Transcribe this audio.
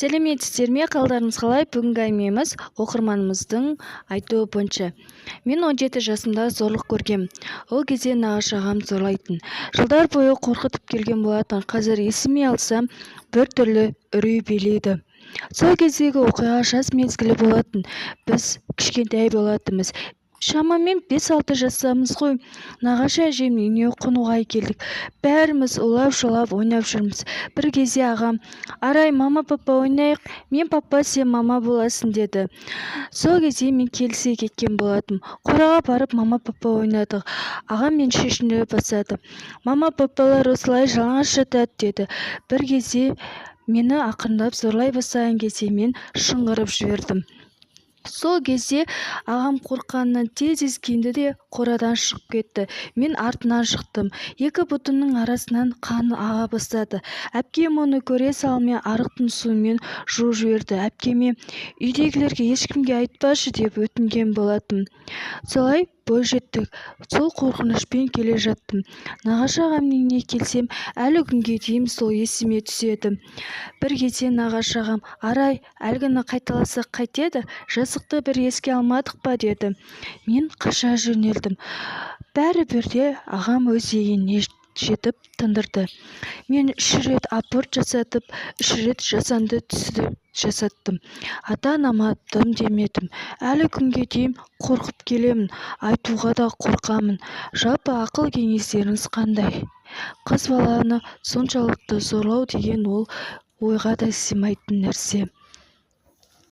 Сәлеметсіздер ме, қалдарыңыз қалай? Бүгінгі әңгімеміз оқырманымыздың айтуы бойынша. Мен 17 жасымда зорлық көргем. Ол кезде нағашы ағам зорлайтын. Жылдар бойы қорқытып келген болатын. Қазір есіме алсам, бір түрлі үрей билейді. Сол кездегі оқиға жаз мезгілі болатын. Біз кішкентай болатынбыз. Шамамен 5-6 жасамыз ғой. Нағашы әжемнің үйіне қонуға келдік. Бәріміз улап-шулап ойнап жүрміз. Бір кезде ағам: "Арай, мама папа ойнайық, мен папа, сен мама боласың" деді. Сол кезде мен келісе кеткен болатым. Қораға барып мама папа ойнадық. Ағам мен шешіне бастады. "Мама папалар осылай жалаңаш жатады" деді. Бір кезде мені ақырындап зорлай бастаған кезде мен шыңғырып жібердім. Сол кезде ағам қорққанынан тез киінді де қорадан шығып кетті. Мен артынан шықтым. Екі бұтымның арасынан қан аға бастады. Әпкем оны көре салмай арықтың суымен жуып жіберді. Әпкеме: "Үйдегілерге ешкімге айтпашы" деп өтінген болатым. Солай бой жеттік. Сол қорқынышпен келе жаттым. Нағашы ағамның үйіне келсем, әлі күнге дейін сол есіме түседі. Бір кезде нағашы ағам: "Арай, әлгіні қайталасақ қайтеді? Жасықты бір еске алмадық па" деді. Мен қаша жөнелдім. Бәрібір ағам өз дегеніне жетіп тындырды. Мен 3 рет аборт жасатып, 3 рет жасанды түсті жасаттым. Ата-анама дым демедім. Әлі күнге дейін қорқып келемін. Айтуға да қорқамын. Жалпы ақыл кеңестеріңіз қандай? Қыз баланы соншалықты зорлау деген ол ойға да сыймайтын нәрсе.